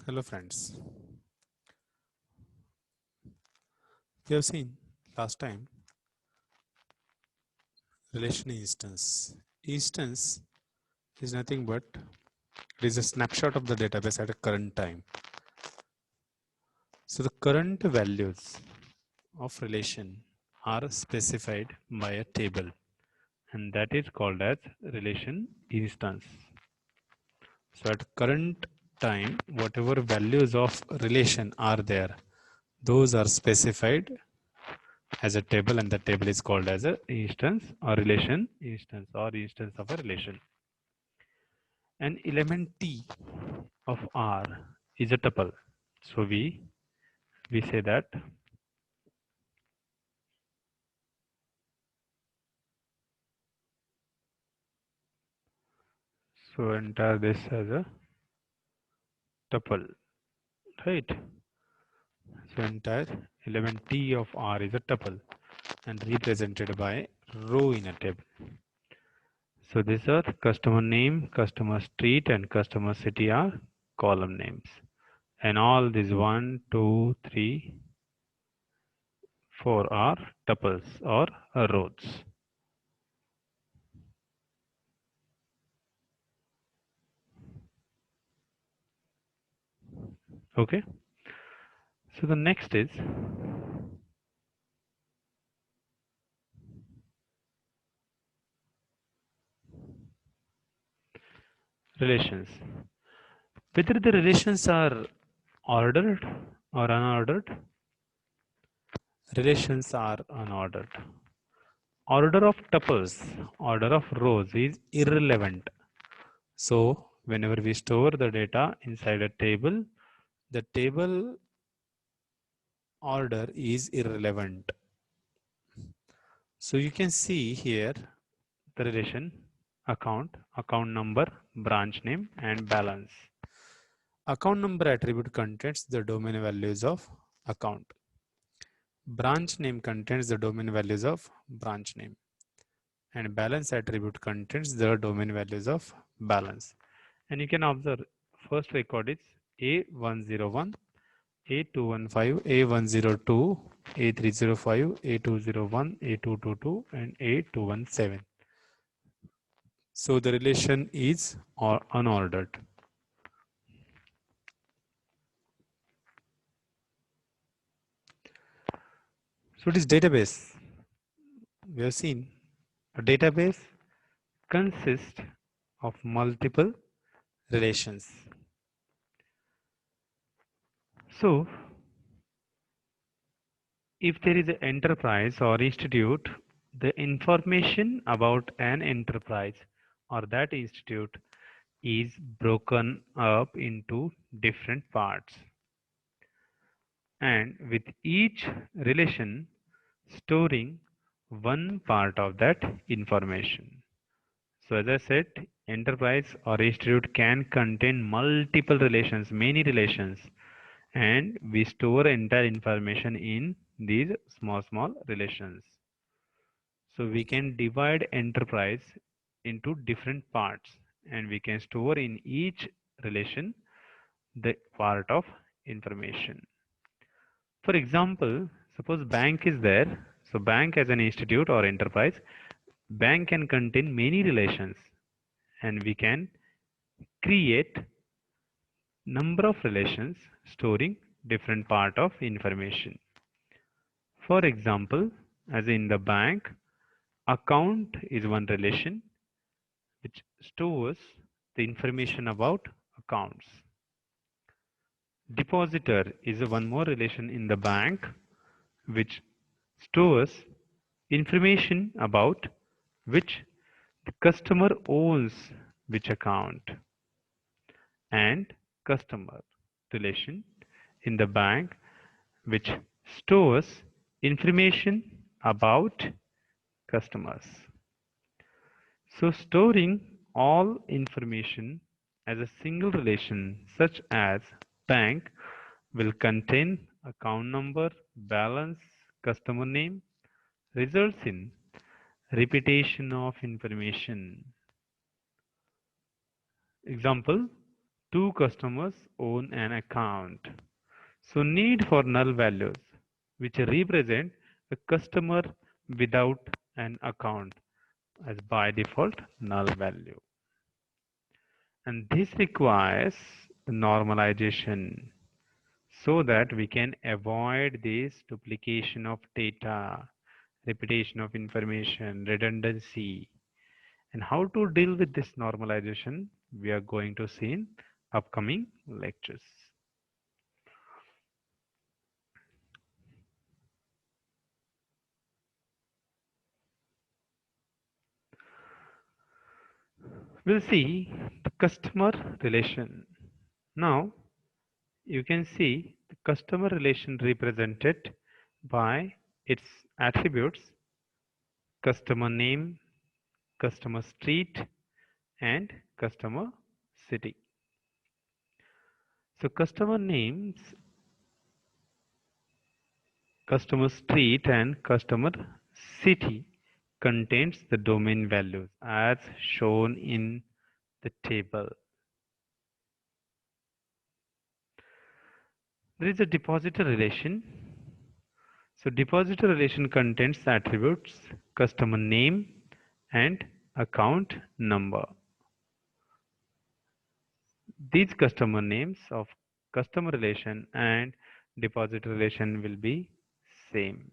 Hello friends. We have seen last time relation instance. Instance is nothing but it is a snapshot of the database at a current time. So the current values of relation are specified by a table and that is called as relation instance. So at current time whatever values of relation are there, those are specified as a table and the table is called as a instance or relation instance or instance of a relation. An element T of R is a tuple. So we say that so enter this as a tuple, right? So entire element T of R is a tuple and represented by row in a table. So these are customer name, customer street, and customer city are column names. And all these 1, 2, 3, 4 are tuples or rows. Okay. So the next is relations. Whether the relations are ordered or unordered, relations are unordered. Order of tuples, order of rows is irrelevant. So whenever we store the data inside a table, the table order is irrelevant. So you can see here the relation account, account number, branch name, and balance. Account number attribute contains the domain values of account. Branch name contains the domain values of branch name. And balance attribute contains the domain values of balance. And you can observe first record is A101, A215, A102, A305, A201, A222, and A217. So the relation is unordered. So it is database. We have seen a database consists of multiple relations. So if there is an enterprise or institute, the information about an enterprise or that institute is broken up into different parts. And with each relation storing one part of that information. So as I said, enterprise or institute can contain multiple relations, many relations, and we store entire information in these small relations. So we can divide enterprise into different parts and we can store in each relation the part of information. For example, suppose bank is there. So bank as an institute or enterprise, bank can contain many relations and we can create number of relations storing different part of information. For example, as in the bank, account is one relation which stores the information about accounts. Depositor is one more relation in the bank which stores information about which the customer owns which account, and customer relation in the bank which stores information about customers. So storing all information as a single relation such as bank will contain account number, balance, customer name results in repetition of information. Example, Two customers own an account. So need for null values, which represent a customer without an account as by default null value. And this requires normalization so that we can avoid this duplication of data, repetition of information, redundancy. And how to deal with this normalization, we are going to see in upcoming lectures. We'll see the customer relation. Now, you can see the customer relation represented by its attributes: customer name, customer street, and customer city. So customer names, customer street, and customer city contains the domain values as shown in the table. There is a depositor relation. So depositor relation contains the attributes customer name and account number. These customer names of customer relation and depositor relation will be same,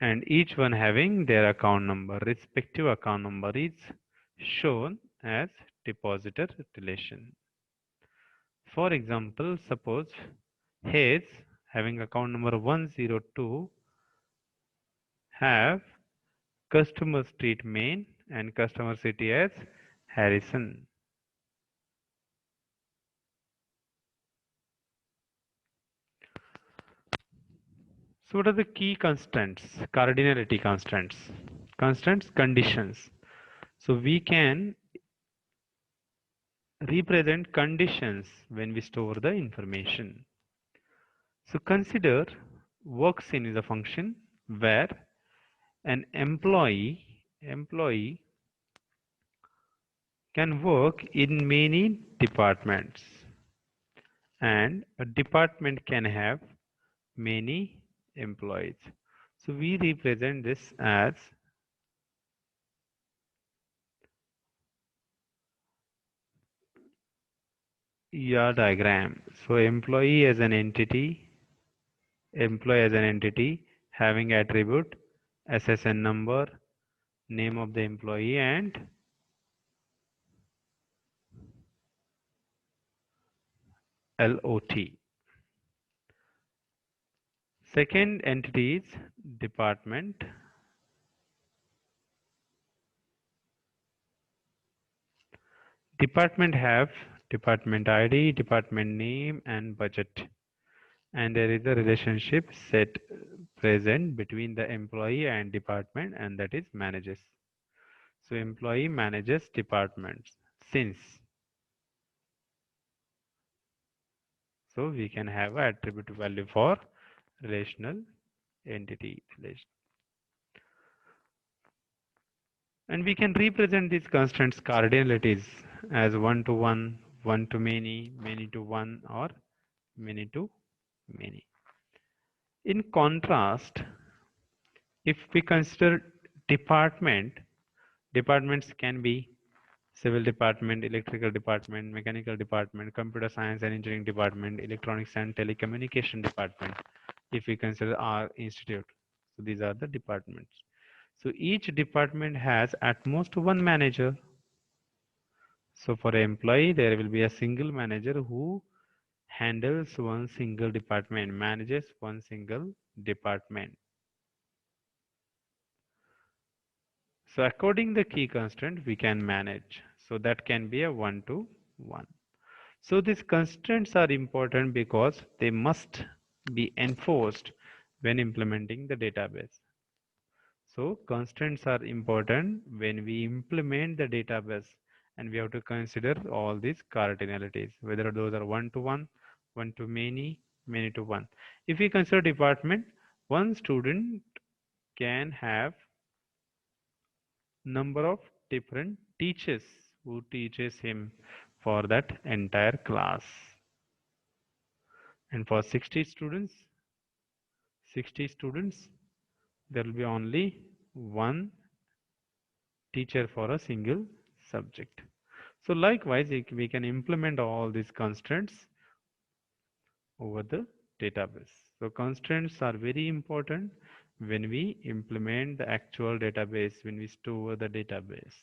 and each one having their account number. Respective account number is shown as depositor relation. For example, suppose Hayes having account number 102 have customer street Main and customer city as Harrison. So what are the key constants? Cardinality constants. Constants, conditions. So we can represent conditions when we store the information. So consider work scene is a function where an employee can work in many departments, and a department can have many employees. So we represent this as ER diagram. So employee as an entity having attribute SSN number, name of the employee, and LOT. Second entity is department. Department have department ID, department name, and budget. And there is a relationship set present between the employee and department, and that is manages. So employee manages departments since. So we can have an attribute value for relational entity relation. And we can represent these constants cardinalities as one to one, one to many, many to one, or many to many. In contrast, if we consider departments can be civil department, electrical department, mechanical department, computer science and engineering department, electronics and telecommunication department, if we consider our institute. So these are the departments. So each department has at most one manager. So for an employee, there will be a single manager who handles one single department, manages one single department. So according the key constraint, we can manage. So that can be a one-to-one. So these constraints are important because they must be enforced when implementing the database. So constraints are important when we implement the database, and we have to consider all these cardinalities, whether those are one-to-one, one-to-many, many-to-one. If we consider department, one student can have number of different teachers who teaches him for that entire class. And for 60 students, there will be only one teacher for a single subject. So likewise, we can implement all these constraints over the database. So constraints are very important when we implement the actual database, when we store the database.